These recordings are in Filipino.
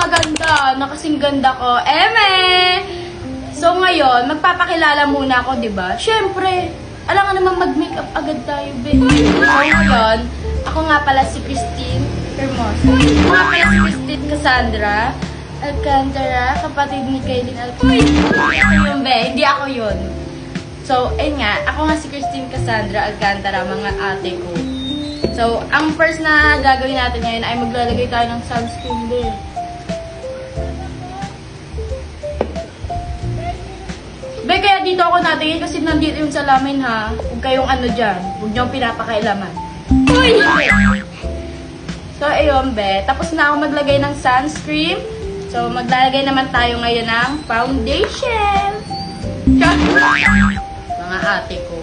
maganda na kasing ganda ko. Eme! So ngayon, magpapakilala muna ako, di ba? Siyempre, alam nga naman mag-makeup agad tayo, be. So ngayon, ako nga pala si Christine Hermosa. Ako nga pala si Christine Cassandra Alcantara, kapatid ni Kaylin Alcantara. Hindi ako yun, be. Hindi ako yun. So, ayun nga, ako nga si Christine Cassandra Alcantara, mga ate ko. So, ang first na gagawin natin ngayon ay maglalagay tayo ng sunscreen din. Be, kaya dito ako natingin kasi nandito yung salamin, ha. Huwag kayong ano dyan. Huwag niyong pinapakailaman. Uy! So, ayun, be. Tapos na ako maglagay ng sunscreen. So, maglalagay naman tayo ngayon ng foundation. Mga ate ko.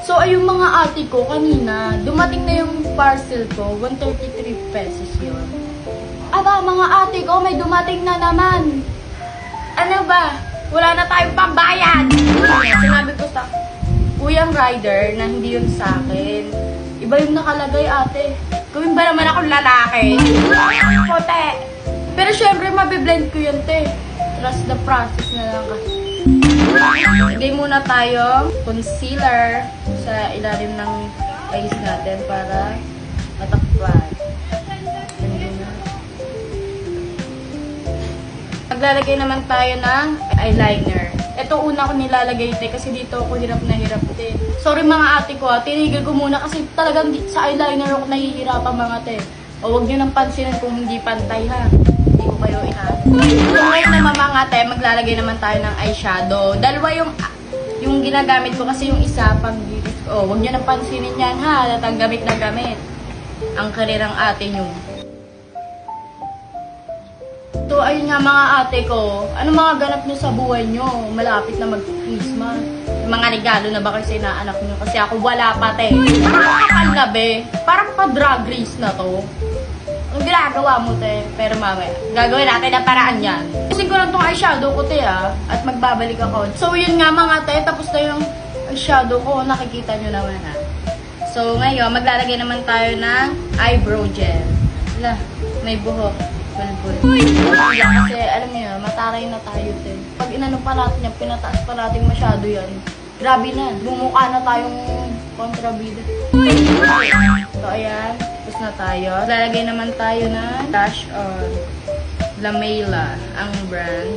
So, ayun mga ate ko, kanina, dumating na yung parcel ko, 133 pesos yun. Aba, mga ate ko, may dumating na naman. Ano ba? Wala na tayong pambayad. Sinabi ko sa kuyang rider na hindi yun sa akin. Iba yung nakalagay, ate. Gawin ba naman akong lalaki? Pote. Pero syempre, mabiblend ko yun, te. Trust the process na lang kasi. Lagay muna tayo concealer sa ilalim ng eyes natin para matakpan. Maglalagay naman tayo ng eyeliner. Ito una ko nilalagay, te, kasi dito ako hirap na hirap, te. Sorry mga ate ko, tinigil ko muna kasi talagang sa eyeliner ako nahihirapan, mga te. O huwag nyo nang pansinin kung hindi pantay, ha. Hindi ko kayo inaano. So ngayon naman mga te, maglalagay naman tayo ng eyeshadow. Dalawa yung ginagamit ko kasi yung isa pang beauty. O huwag nyo nang pansinin yan, ha. Datang gamit na gamit. Ang karirang ate nyo. So, ayun nga mga ate ko, ano mga ganap nyo sa buhay nyo? Malapit na mag-Christmas. Mga regalo na ba kayo sa inaanak nyo? Kasi ako wala pa, te. Parang kapal na, be. Parang pa-drag race na to. Ang ginagawa mo, te. Pero mamaya, gagawin natin na paraan yan. Kasi ko lang itong eyeshadow ko, te, at magbabalik ako. So, yun nga mga te, tapos na yung eyeshadow ko. Nakikita nyo naman, ha. So, ngayon, maglalagay naman tayo ng eyebrow gel. Wala, may buhok. Kasi alam niyo, mataray na tayo, te. Pag inano pa natin yan, pinataas pa natin masyado yan. Grabe na, bumukha na tayong kontrabida. So ayan, tapos na tayo. Lalagay naman tayo na blush on. Lamela ang brand.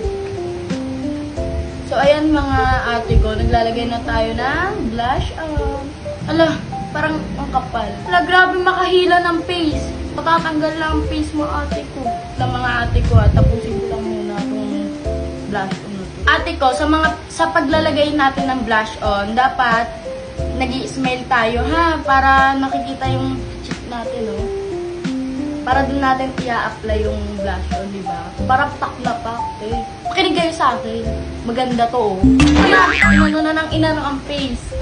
So ayan mga ate ko, naglalagay na tayo ng blush on. Ala, parang ang kapal. Ala, grabe makahila ng face. Patatanggal lang ang face mo, ate ko. Lang mga ate ko, tapusin ko lang muna itong blush on na to. Ate ko, sa paglalagay natin ng blush on, dapat nag-i-smile tayo, ha? Para nakikita yung cheek natin, no? Para dun natin i-apply yung blush on, di ba? Para pak na pak, eh. Pakinig kayo sa akin. Maganda to, oh. Kaya, inano na ng inano ang face.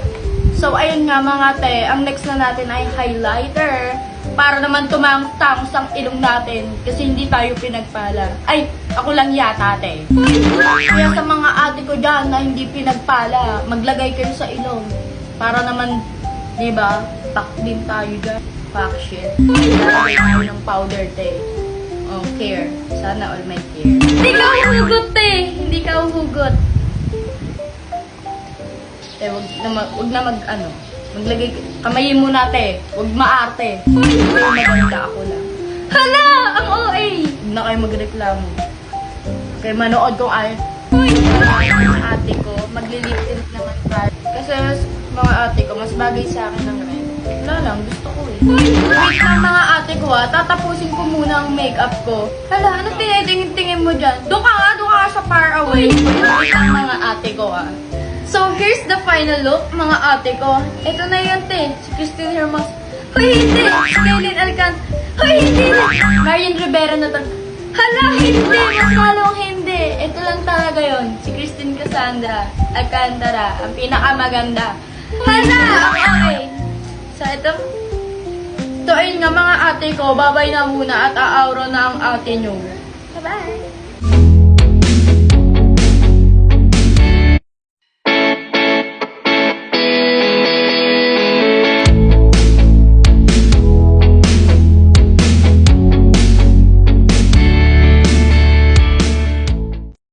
So, ayun nga mga te, ang next na natin ay highlighter. Para naman tumangtangs ang ilong natin kasi hindi tayo pinagpala. Ay, ako lang yata, te. Kaya sa mga ate ko dyan na hindi pinagpala, maglagay kayo sa ilong. Para naman, di ba, pack din tayo dyan. Pack shit. Maglagay tayo ng powder, te. Oh, care. Sana all my care. Hindi ka uhugot, te. Hindi ka uhugot. Te, wag na mag-ano. Maglagay, kamayin mo natin. Huwag maarte. Pero maganda ako lang. Hala! Ang OA! Huwag na kayo magreklamo. Kaya manood kong ay mga ate ko, maglilip tint naman tayo. Kasi mga ate ko, mas bagay sa akin ng red. Wala lang, gusto ko eh. Wait lang mga ate ko tatapusin ko muna ang makeup ko. Hala, ano tinitingin-tingin mo dyan? Doon ka sa far away. Wait lang mga ate ko So, here's the final look, mga ate ko. Ito na yun, te. Si Christine Hermosa. Hoy, hindi! Si Kaylin Alcantara. Hoy, hindi! Marian Rivera na talaga. Hala, hindi! Mas halong hindi. Ito lang talaga yun. Si Christine Cassandra Alcantara. Ang pinakamaganda. Hala! Okay. So, ito. So, ayun nga, mga ate ko. Babay na muna at aawro na ang ate nyo. Bye-bye!